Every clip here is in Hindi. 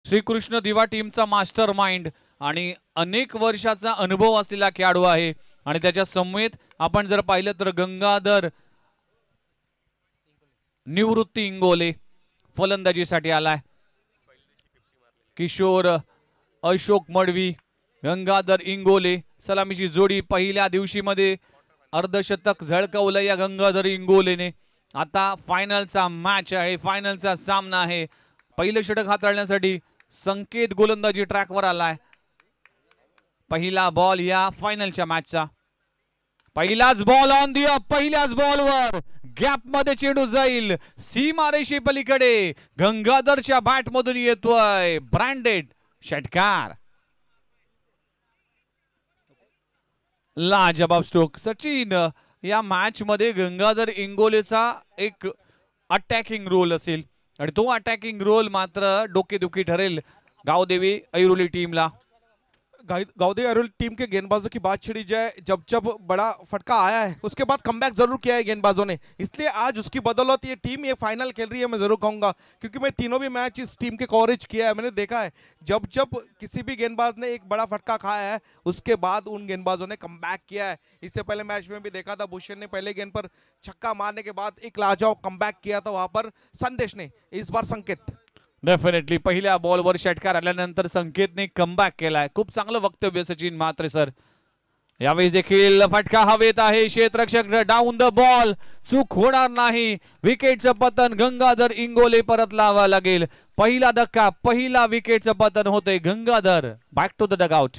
श्रीकृष्ण दिवा टीमचा मास्टर माइंड आणि अनेक वर्षाचा अनुभव असलेला खेळाडू आहे आणि त्याच्या समवेत आपण जर पाहिलं तर गंगाधर निवृत्ती इंगोले फलंदाजीसाठी आलाय। किशोर अशोक मडवी गंगाधर इंगोले सलामीची जोडी पहिल्या दिवशी मध्ये अर्धशतक झळकवलं या गंगाधर इंगोलेने। आता फायनलचा मॅच आहे, फायनलचा सामना आहे। पहिलं षटक हाताळण्यासाठी संकेत गोलंदाजी ट्रॅकवर आलाय। पहिला बॉल या फायनलच्या मॅचचा, पहिलाच बॉल ऑन दी अप, पहिल्याच बॉलवर गॅप मध्ये चेंडू जाईल सीमारेषे पलीकडे। गंगाधरच्या बॅट मधून येतोय ब्रँडेड षटकार, लाजवाब स्ट्रोक। सचिन, या मॅच मध्ये गंगाधर इंगोलेचा एक अटॅकिंग रोल असेल आणि तो अटॅकिंग रोल मात्र डोकेदुखी ठरेल गावदेवी ऐरोली टीमला। गावदेवी ऐरोली टीम के गेंदबाजों की बात छिड़ी जाए, जब जब बड़ा फटका आया है उसके बाद कमबैक जरूर किया है गेंदबाजों ने, इसलिए आज उसकी बदौलत ये टीम ये फाइनल खेल रही है। मैं जरूर कहूंगा क्योंकि मैं तीनों भी मैच इस टीम के कवरेज किया है, मैंने देखा है जब जब किसी भी गेंदबाज ने एक बड़ा फटका खाया है उसके बाद उन गेंदबाजों ने कमबैक किया है। इससे पहले मैच में भी देखा था भूषण ने पहले गेंद पर छक्का मारने के बाद एक लाजवाब कमबैक किया था, वहां पर संदेश ने, इस बार संकेत डेफिनेटली पहिल्या बॉलवर षटकार आल्यानंतर संकेतने कमबॅक केलाय। खूप चांगलं वक्तव्य सचिन म्हात्रे सर। यावेळी देखील फटका हवेत आहे, क्षेत्ररक्षक डाऊन द बॉल, चूक होणार नाही। विकेटचं पतन गंगाधर इंगोले परत लावा लागेल। पहिला धक्का, पहिला विकेटचं पतन होते Gangadhar, back to the dugout.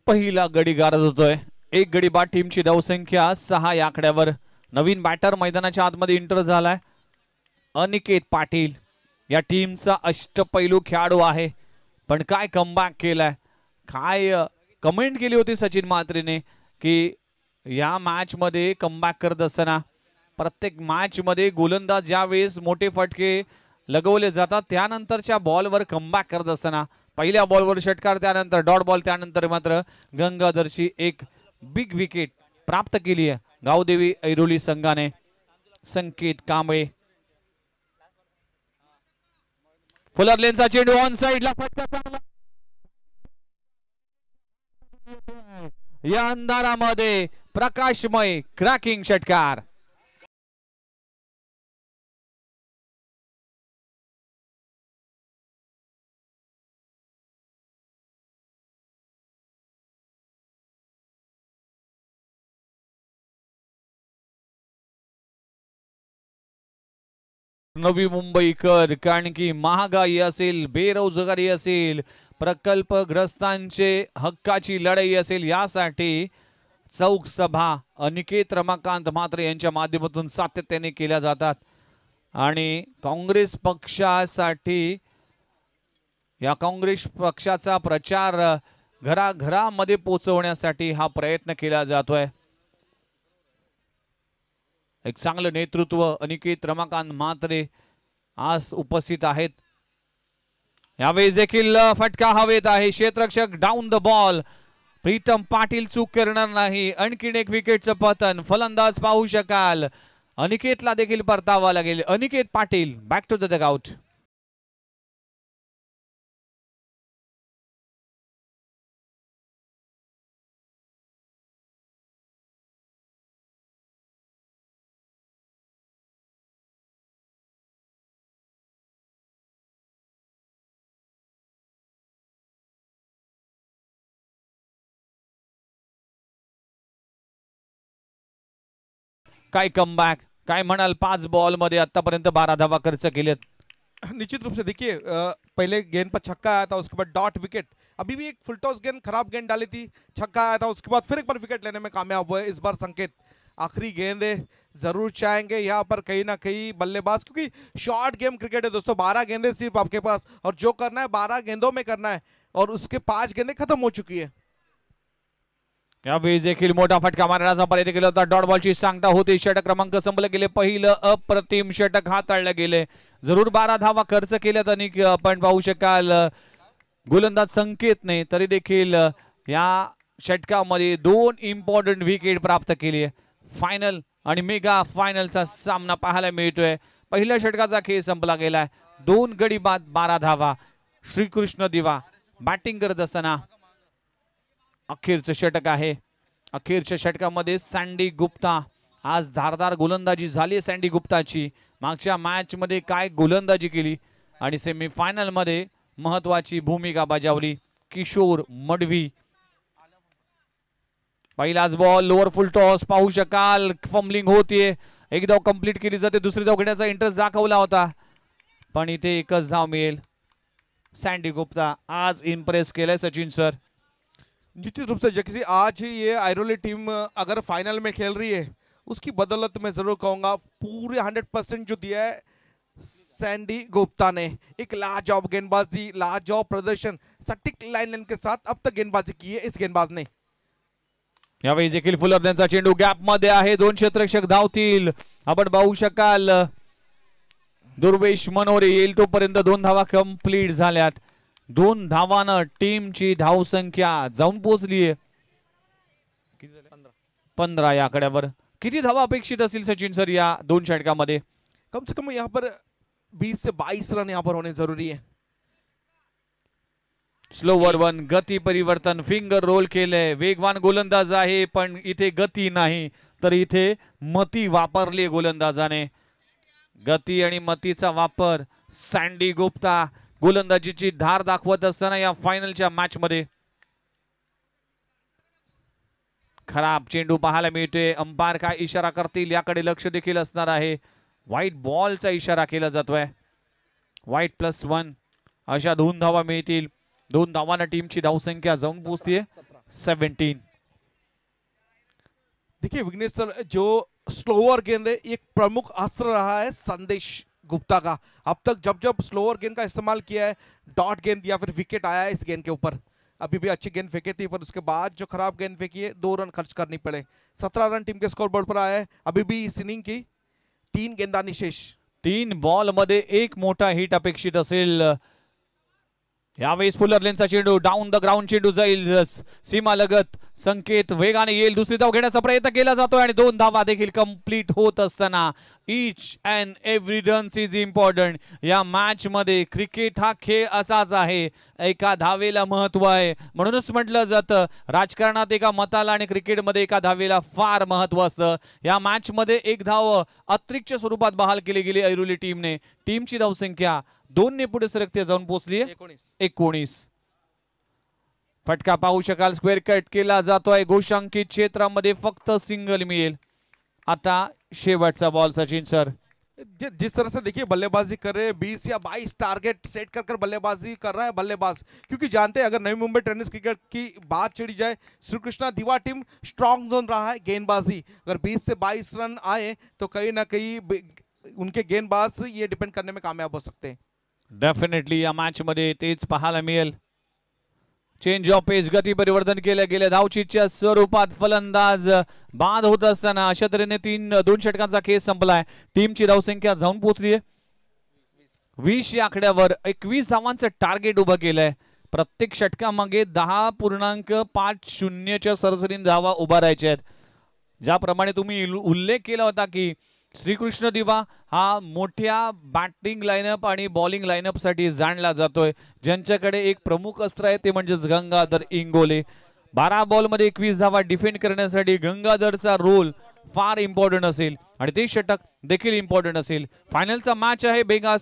पहिला गडी गारद होतोय, एक गडी बाद टीमची धावसंख्या 6 या आकड्यावर। नवीन बॅटर मैदानाच्या आतमध्ये एंटर झालाय अनिकेत पाटील, या टीमचा अष्टपैलू खेळाडू आहे, पण काय कमबॅक केलाय। काय कमेंट केली होती सचिन म्हात्रेने की या मॅच मध्ये कमबॅक करत असताना प्रत्येक मॅच मध्ये गोलंदाज ज्यावेळेस मोठे फटके लगवले जातात त्यानंतरच्या बॉलवर कमबॅक करत असताना पहिल्या बॉलवर षटकार, त्यानंतर डॉट बॉल, त्यानंतर मात्र गंगाधरची एक बिग विकेट प्राप्त केली आहे गावदेवी ऐरोली संघाने। संकेत कांबळे, फुलर लेनचा चेंडू ऑन साइडला, फटका चांगला या अंधारामध्ये प्रकाशमय क्रॅकिंग षटकार। नवी मुंबईकर, कारण की महागाई असेल, बेरोजगारी असेल, प्रकल्पग्रस्तांचे हक्काची लढाई असेल, यासाठी चौक सभा अनिकेत रमाकांत म्हात्रे यांच्या माध्यमातून सातत्याने केल्या जातात आणि काँग्रेस पक्षासाठी या काँग्रेस पक्षाचा प्रचार घराघरामध्ये पोहोचवण्यासाठी हा प्रयत्न केला जातोय। एक चांगलं नेतृत्व अनिकेत रमाकांत म्हात्रे आज उपस्थित आहेत। यावेळी देखील फटका हवेत आहे, क्षेत्ररक्षक डाऊन द बॉल, प्रीतम पाटील चूक करणार नाही। आणखीन एक विकेटचं पतन, फलंदाज पाहू शकाल अनिकेतला देखील परतावा लागेल। Aniket Patil back to the dugout. काय कमबॅक, काय म्हणाल? 5 बॉल मध्ये आतापर्यंत 12 धावा खर्च केलेत। निश्चित रूप से देखिए पहले गेंद पर छक्का आया था, उसके बाद डॉट विकेट, अभी भी एक फुल टॉस गेंद खराब गेंद डाली थी, छक्का आया था, उसके बाद फिर एक बार विकेट लेने में कामयाब हुए इस बार संकेत। आखिरी गेंदे जरूर चाहेंगे यहाँ पर कहीं ना कहीं बल्लेबाज, क्योंकि शॉर्ट गेम क्रिकेट है दोस्तों। 12 गेंदे सिर्फ आपके पास, और जो करना है 12 गेंदों में करना है, और उसके 5 गेंदे खत्म हो चुकी है। यावेळी देखील मोठा फटका मारण्याचा प्रयत्न केला होता। डॉट बॉलची सांगता होती। षटक क्रमांक संपले गेले। पहिलं अप्रतिम षटक हाताळले गेले। जरूर 12 धावा खर्च केल्यात आणि आपण पाहू शकाल गोलंदाज संकेतने तरी देखील या षटकामध्ये 2 इम्पॉर्टंट विकेट प्राप्त केली आहे। फायनल आणि मेगा फायनलचा सामना पाहायला मिळतोय। पहिल्या षटकाचा खेळ संपला गेलाय। 2 गडी बाद 12 धावा। श्रीकृष्ण दिवा बॅटिंग करत असताना अखेरचं षटक आहे। अखेरच्या षटकामध्ये सँडी गुप्ता, आज धारदार गोलंदाजी झाली सँडी गुप्ताची। मागच्या मॅच मध्ये काय गोलंदाजी केली आणि सेमीफायनल मध्ये महत्वाची भूमिका बजावली। किशोर मडवी पहिलाच बॉल लोअर फुल टॉस पाहू शकाल। फंबलिंग होतीये। एक धाव कंप्लीट केली जाते। दुसरी धाव घेण्याचा इंटरेस्ट दाखवला होता पण इथे एकच धाव मिळेल। सँडी गुप्ता आज इम्प्रेस केलंय सचिन सर। निश्चित रूप से जैसे आज ये आयरोली टीम अगर फाइनल में खेल रही है, उसकी बदौलत मैं जरूर कहूंगा पूरे 100% जो दिया है सैंडी गुप्ता ने। एक लाजवाब गेंदबाजी, लाजवाब प्रदर्शन, सटीक लाइन के साथ अब तक गेंदबाजी की है इस गेंदबाज ने। यावेळी देखील फुलरचा चेंडू गॅप मध्ये आहे। 2 क्षेत्ररक्षक धावतील। आपण पाहू शकाल दुर्वेश मनोरे येईल तोपर्यंत 2 धावा कंप्लीट झाल्यात। 2 धावानं टीमची धावसंख्या जाऊन पोहोचलीये 15 या आकड्यावर। किती धावा अपेक्षित असतील सचिन सर या 2 षटकामध्ये? कम से कम यहाँ पर 20 से 22 रन यहाँ पर होने जरूरी है। स्लोवर वन, गती परिवर्तन, फिंगर रोल केले। वेगवान गोलंदाज आहे पण इथे गती नाही, तर इथे मती वापरली गोलंदाजाने। गती आणि मतीचा वापर सँडी गुप्ता गोलंदाजीची धार दाखवत असताना या फायनलच्या मॅच मध्ये। खराब चेंडू पाहायला मिळतोय। अंपायर काय इशारा करतील याकडे लक्ष देखील असणार आहे। व्हाईट बॉलचा इशारा केला जातोय। व्हाईट +1 अशा 2 धावा मिळतील। 2 धावांना टीमची धावसंख्या जाऊन पोहोचतीये 17। देखिए विघ्नेश सर, जो स्लोअर गेंद है एक प्रमुख अस्त्र रहा है संदेश गुप्ता का। अब तक जब जब स्लोअर गेंद का इस्तेमाल किया है, डॉट गेंद या फिर विकेट आया है इस गेंद के ऊपर। अभी भी अच्छी गेंद फेंकी थी पर उसके बाद जो खराब गेंद फेंकी है 2 रन खर्च करनी पड़े। 17 रन टीम के स्कोर बोर्ड पर आया है। अभी भी इस इनिंग की 3 गेंदानी शेष। 3 बॉल मध्ये एक मोठा हिट अपेक्षित असेल। यावेळेस फुलरचा चेंडू डाऊन द ग्राउंड चेंडू जाईल सीमा लगत। संकेत वेगाने येईल। दुसरी धाव घेण्याचा प्रयत्न केला जातोय आणि 2 धावा देखील कंप्लीट होत असताना each and every run is important. या मॅच मध्ये क्रिकेट हा खेळ असाच आहे, एका धावेला महत्व आहे। म्हणूनच म्हटलं जातं राजकारणात एका मताला आणि क्रिकेटमध्ये एका धावेला फार महत्व असतं। या मॅच मध्ये एक धाव अतिरिक्त स्वरूपात बहाल केली गेली ऐरोली टीमने। टीमची धावसंख्या 2 ने पुढे सरकते जाऊन पोहोचली 19। फटका पाहू शकाल। स्क्वेअर कट केला जातोय। घोषांकित क्षेत्रामध्ये फक्त सिंगल मिळेल। आता शेवटचा बॉल सचिन सर। जिस तरह से देखिए बल्लेबाजी कर रहे हैं, 20 या 22 टारगेट सेट कर बल्लेबाजी कर रहा है बल्लेबाज, क्योंकि जानते हैं अगर नवी मुंबई टेनिस क्रिकेट की बात छिड़ी जाए, श्री कृष्णा दिवा टीम स्ट्रांग जोन रहा है गेंदबाजी। अगर 20 से 22 रन आए तो कहीं ना कहीं उनके गेंदबाज ये डिपेंड करने में कामयाब हो सकते हैं। डेफिनेटली या मॅच मध्ये तेच पाहायला मिळेल। चेंज ऑफ पेस, गती परिवर्तन केले गेले। धावचीच्या स्वरूपात फलंदाज बाद होत असताना अशा तऱ्हेने 2 षटकांचा खेळ संपलाय। टीमची धावसंख्या जाऊन पोहोचली 20 या आकड्यावर। 21 धावांचं टार्गेट उभं केलंय। प्रत्येक षटकामागे 10.50 च्या सरासरीने धावा उभारायच्या आहेत। ज्याप्रमाणे तुम्ही उल्लेख केला होता की श्रीकृष्ण दिवा हा मोठ्या बॅटिंग लाईनअप आणि बॉलिंग लाईनअप साठी जाणला जातोय, ज्यांच्याकडे एक प्रमुख अस्त्र आहे ते म्हणजे गंगाधर इंगोले। 12 बॉल मध्ये 21 धावा डिफेंड करण्यासाठी गंगाधरचा रोल फार इम्पॉर्टंट असेल आणि ते षटक देखील इम्पॉर्टंट असेल। फायनलचा मॅच आहे बेगा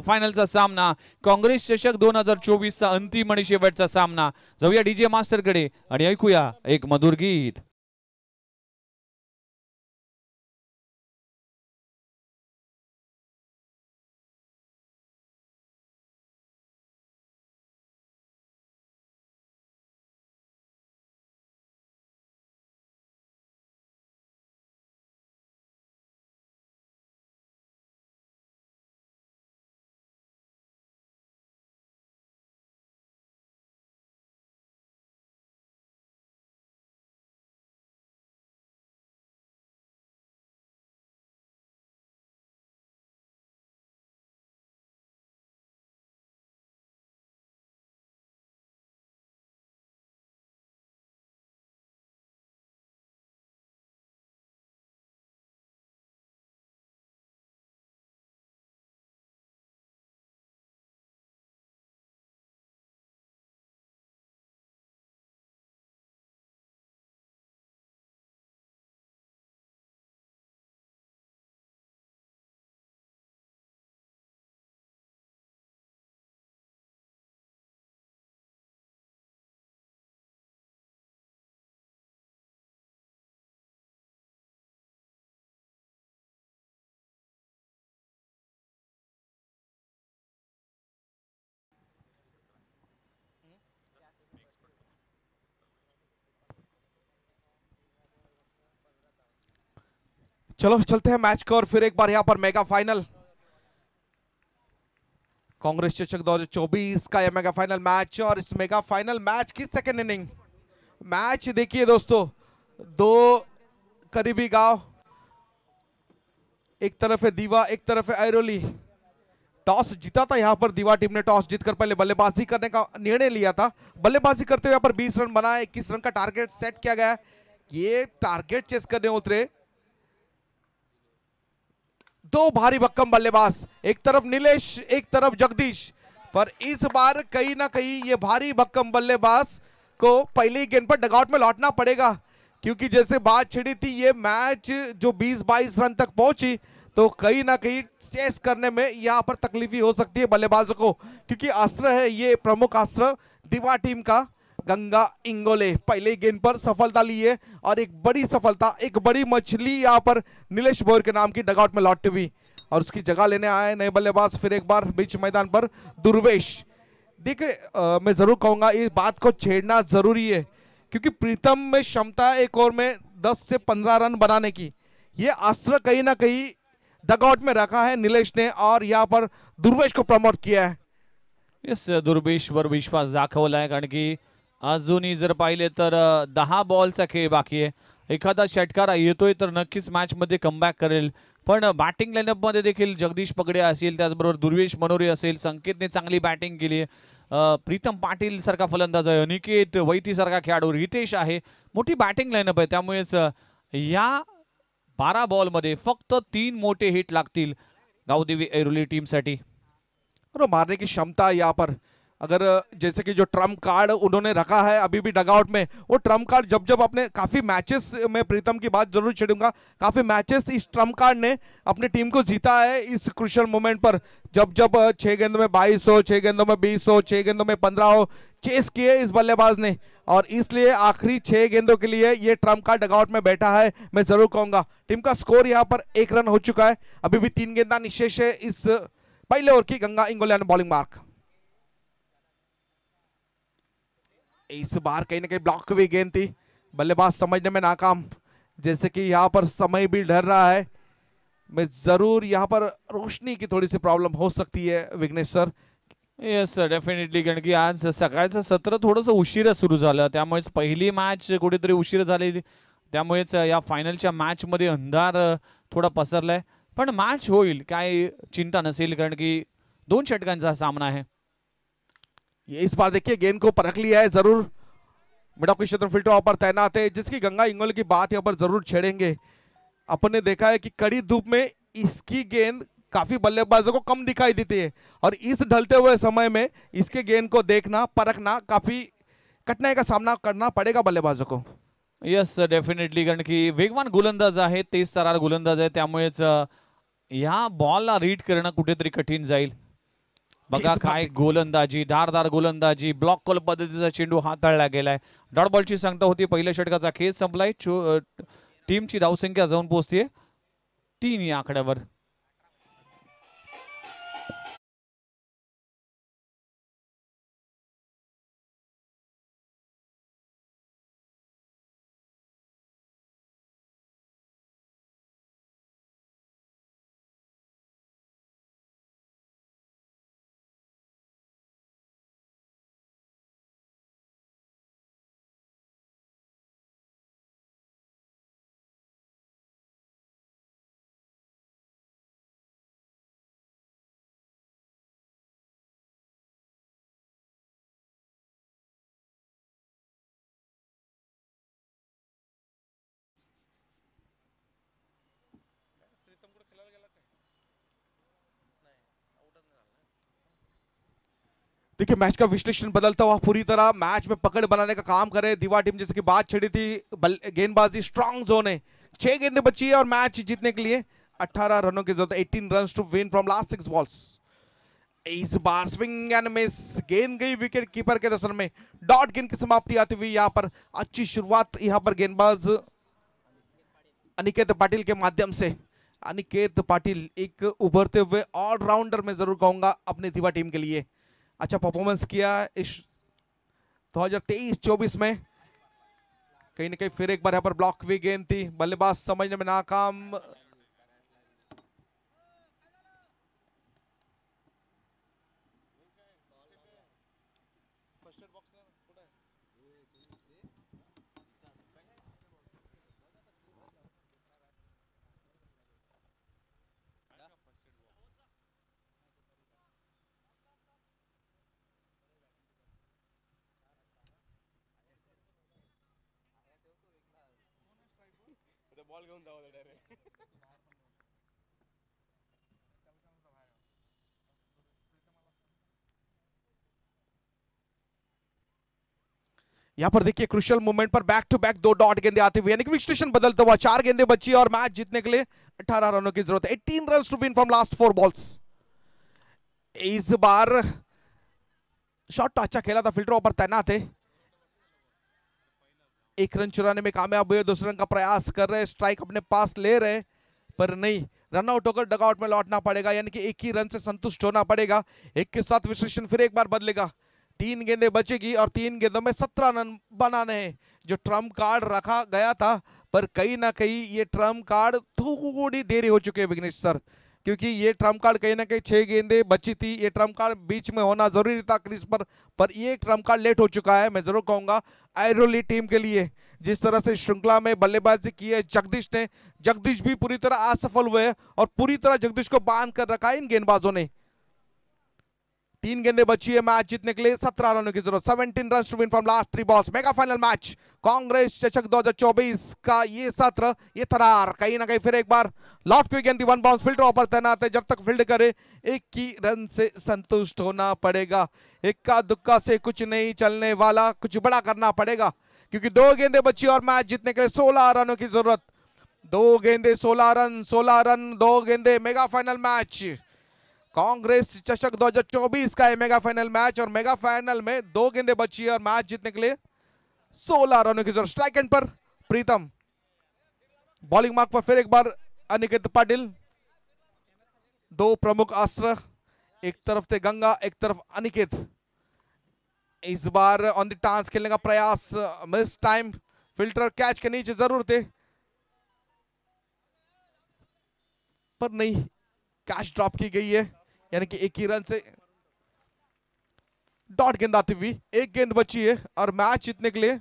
फायनलचा सामना, काँग्रेस चषक 2024 चा अंतिम आणि शेवटचा सामना। जाऊया डीजे मास्टर कडे आणि ऐकूया एक मधुर गीत। चलो चलते हैं मैच को और फिर एक बार यहाँ पर मेगा फाइनल कांग्रेस चषक 2024 का यह मेगा फाइनल मैच और इस मेगा फाइनल मैच की सेकेंड इनिंग मैच देखिए दोस्तों, दो करीबी गांव, एक तरफ है दीवा एक तरफ है ऐरोली। टॉस जीता था यहाँ पर दीवा टीम ने, टॉस जीतकर पहले बल्लेबाजी करने का निर्णय लिया था। बल्लेबाजी करते हुए यहाँ पर 20 रन बनाए, 21 रन का टारगेट सेट किया गया। ये टारगेट चेस करने उतरे दो भारी भक्कम बल्लेबाज, एक तरफ नीलेश एक तरफ जगदीश, पर इस बार कहीं ना कहीं ये भारी भक्कम बल्लेबाज को पहली गेंद पर डगआउट में लौटना पड़ेगा, क्योंकि जैसे बात छिड़ी थी ये मैच जो 20-22 रन तक पहुंची तो कहीं ना कहीं चेस करने में यहां पर तकलीफी हो सकती है बल्लेबाजों को, क्योंकि अस्त्र है ये प्रमुख अस्त्र दीवा टीम का। गंगा इंगोले पहले गेंद पर सफलता ली है और एक बड़ी सफलता, एक बड़ी मछली यहां पर नीलेश बोर के नाम की डगआउट में लौटती हुई, और उसकी जगह लेने आए नए बल्लेबाज फिर एक बार बीच मैदान पर दुर्वेश। देखिए मैं जरूर कहूंगा इस बात को छेड़ना जरूरी है, क्योंकि प्रीतम में क्षमता एक ओवर में 10 से 15 रन बनाने की, ये अस्त्र कहीं ना कहीं डगआउट में रखा है नीलेश ने और यहाँ पर दुर्वेश को प्रमोट किया है। येस, दुर्वेशवर विश्वास दाखवलाय, कारण की अजूनही जर पाहिले तर 10 बॉलचा खेळ बाकी आहे. एखादा षटकार येतोय तर नक्कीच मॅच मध्ये कमबॅक करेल, पण बॅटिंग लाईनअप मध्ये देखील जगदीश पगडे असेल, त्याचबरोबर दुर्वेश मनोरे असेल, संकेतने चांगली बॅटिंग केली आहे, प्रीतम पाटील सारखा फलंदाज आहे, अनिकेत वैती सारखा खेळाडू, रितेश आहे, मोठी बॅटिंग लाईनअप आहे. त्यामुळेच या 12 बॉलमध्ये फक्त 3 मोठे हिट लागतील गावदेवी ऐरोली टीमसाठी. और मारने की क्षमता यहाँ पर, अगर जैसे कि जो ट्रम्प कार्ड उन्होंने रखा है अभी भी डगआउट में, वो ट्रम्प कार्ड जब जब अपने काफी मैचेस में, प्रीतम की बात जरूर छेड़ूंगा, काफी मैचेस इस ट्रम्प कार्ड ने अपनी टीम को जीता है इस क्रुशियल मोमेंट पर, जब जब 6 गेंदों में 22 हो, 6 गेंदों में 20 हो, 6 गेंदों में 15 हो, चेस किए इस बल्लेबाज ने, और इसलिए आखिरी 6 गेंदों के लिए ये ट्रम्प कार्ड डगआउट में बैठा है। मैं जरूर कहूंगा टीम का स्कोर यहाँ पर 1 रन हो चुका है, अभी भी 3 गेंदा निशेष है इस पहले ओवर की। गंगा इंगोले ने बॉलिंग मार्क, इस बार कहीं ना कहीं ब्लॉक हुई गेंद थी, बल्लेबाज समझने में नाकाम, जैसे कि यहाँ पर समय भी ढल रहा है। मैं जरूर यहाँ पर रोशनी की थोड़ी सी प्रॉब्लम हो सकती है विघ्नेश सर। येस डेफिनेटली, कारण की आज सकाळचं सत्र थोडंसं उशिरा सुरू झालं, त्यामुळेच पहिली मॅच कुठेतरी उशीर झाली, त्यामुळेच या फायनलच्या मॅच मध्ये अंधार थोडा पसरलाय, पण मॅच होईल, काय चिंता नसेल, कारण की 2 षटकांचा सामना है. ये इस बार देखिए गेंद को परख लिया है जरूर, मिड ऑफ के क्षेत्र फील्डर पर तैनात है, जिसकी गंगा इंगोले की बात यहाँ पर जरूर छेड़ेंगे। अपन ने देखा है कि कड़ी धूप में इसकी गेंद काफी बल्लेबाजों को कम दिखाई देती है, और इस ढलते हुए समय में इसके गेंद को देखना परखना काफी कठिनाई का सामना करना पड़ेगा बल्लेबाजों को। येस डेफिनेटली, कारण की वेगवान गोलंदाज आहे, तेज तरार गोलंदाज आहे, त्यामुळेच ह्या बॉलला रीड करणं कुठेतरी कठीण जाईल. बघा काय गोलंदाजी, धारदार गोलंदाजी, ब्लॉक कॉल पद्धतीचा चेंडू हाताळला गेलाय. डॉट बॉलची संख्या होती, पहिल्या षटकाचा खेळ संपलाय, टीमची धावसंख्या जाऊन पोहोचते 3 या आकड्यावर. देखिए मैच का विश्लेषण बदलता हुआ पूरी तरह मैच में पकड़ बनाने का काम करे दीवा टीम, जैसे कि बात छिड़ी थी, गेंदबाजी स्ट्रांग जोन है, 6 गेंदें बची है और मैच जीतने के लिए 18 रनों की जरूरत, 18 runs to win from last 6 balls. इस बार स्विंग एंड मिस, गेंद गई विकेट कीपर के दर्शन में, डॉट गेंद की समाप्ति आती हुई, यहाँ पर अच्छी शुरुआत यहाँ पर गेंदबाज अनिकेत पाटिल के माध्यम से। अनिकेत पाटिल एक उभरते हुए ऑलराउंडर में जरूर कहूंगा अपनी दीवा टीम के लिए, अच्छा परफॉर्मेंस किया इस 2023-24 में। कहीं ना कहीं फिर एक बार यहाँ पर ब्लॉक हुई गेंद थी, बल्लेबाज समझने में नाकाम, यहाँ पर देखिए क्रुशियल मोमेंट पर बैक टू बैक 2 डॉट गेंदे आते हुए, यानी कि विश्लेषण बदलता हुआ 4 गेंदे बची और मैच जीतने के लिए 18 रनों की जरूरत है। 18 run to win from last 4 balls. इस बार शॉट तो अच्छा खेला था, फिल्टरों पर तैनात है। 1 रन चुराने में कामयाब हुए, दूसरे रन का प्रयास कर रहे, स्ट्राइक अपने पास ले रहे पर नहीं, रन आउट होकर डगआउट में लौटना पड़ेगा, यानी कि 1 ही रन से संतुष्ट होना पड़ेगा। एक के साथ विश्लेषण फिर एक बार बदलेगा। 3 गेंदें बचेगी और 3 गेंदों में 17 रन बनाने हैं। जो ट्रम्प कार्ड रखा गया था, पर कहीं ना कहीं ये ट्रम्प कार्ड थोड़ी देरी हो चुकी है विघ्नेश सर, क्योंकि ये ट्रम्प कार्ड कहीं ना कहीं 6 गेंदें बची थी। ये ट्रम्प कार्ड बीच में होना जरूरी था क्रीज पर ये ट्रम्प कार्ड लेट हो चुका है। मैं जरूर कहूंगा आयरोली टीम के लिए जिस तरह से श्रृंखला में बल्लेबाजी की है जगदीश ने, जगदीश भी पूरी तरह असफल हुए और पूरी तरह जगदीश को बांध कर रखा है इन गेंदबाजों ने। 3 गेंदें बची है मैच जीतने के लिए, 17 रनों की जरूरत। 17 run to win from last 3 balls. Mega final match Congress चषक 2024 का ये सत्र, ये थरार कहीं ना कहीं फिर एक बार लॉफ्ट की गेंद 1 बाउंस, फिल्टर पर तैनात है। जब तक फील्ड करे 1 ही रन से संतुष्ट होना पड़ेगा। इक्का दुक्का से कुछ नहीं चलने वाला, कुछ बड़ा करना पड़ेगा, क्योंकि 2 गेंदें बची और मैच जीतने के लिए 16 रनों की जरूरत। 2 गेंदे 16 रन, 16 रन 2 गेंदे। मेगा फाइनल मैच कांग्रेस चषक 2024 का है मेगा फाइनल मैच, और मेगा फाइनल में 2 गेंदें बची है और मैच जीतने के लिए 16 रनों की जरूरत। स्ट्राइक एंड पर प्रीतम, बॉलिंग मार्क पर फिर एक बार अनिकेत पाटिल। 2 प्रमुख अस्त्र, एक तरफ थे गंगा, एक तरफ अनिकेत। इस बार ऑन द टांस खेलने का प्रयास, मिस टाइम, फिल्टर कैच के नीचे जरूर थे पर नहीं, कैच ड्रॉप की गई है, यानी कि 1 ही रन से डॉट गेंद आती हुई। 1 गेंद बची है और मैच जीतने के लिए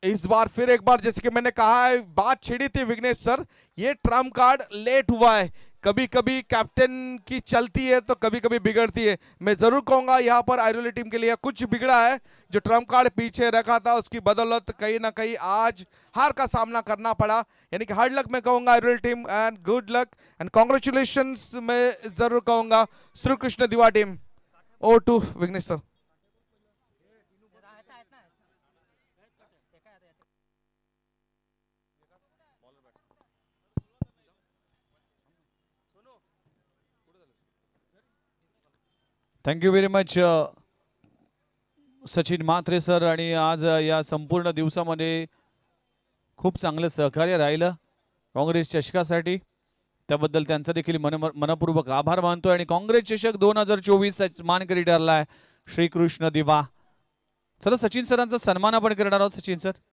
इस बार फिर एक बार, जैसे कि मैंने कहा है, बात छिड़ी थी विघ्नेश सर, ये ट्रम्प कार्ड लेट हुआ है। कभी कभी कैप्टन की चलती है तो कभी कभी बिगड़ती है। मैं जरूर कहूंगा यहाँ पर आयरोली टीम के लिए कुछ बिगड़ा है। जो ट्रम्प कार्ड पीछे रखा था उसकी बदौलत कहीं ना कहीं आज हार का सामना करना पड़ा, यानी कि हार्ड लक मैं कहूंगा Airoli team, and good luck and congratulations मैं जरूर कहूंगा श्री कृष्ण दिवा टीम। ओ to Vighnesh sir. Thank you very much Sachin Mhatre sir, आणि आज या संपूर्ण दिवसामध्ये खूप चांगलं सहकार्य राहिलं काँग्रेस चषकासाठी, त्याबद्दल त्यांचा देखील मनपूर्वक आभार मानतो। आणि काँग्रेस चषक 2024 मानकरी ठरलाय श्रीकृष्ण दिवा। चला सचिन सरांचा सन्मान आपण करणार आहोत। सचिन सर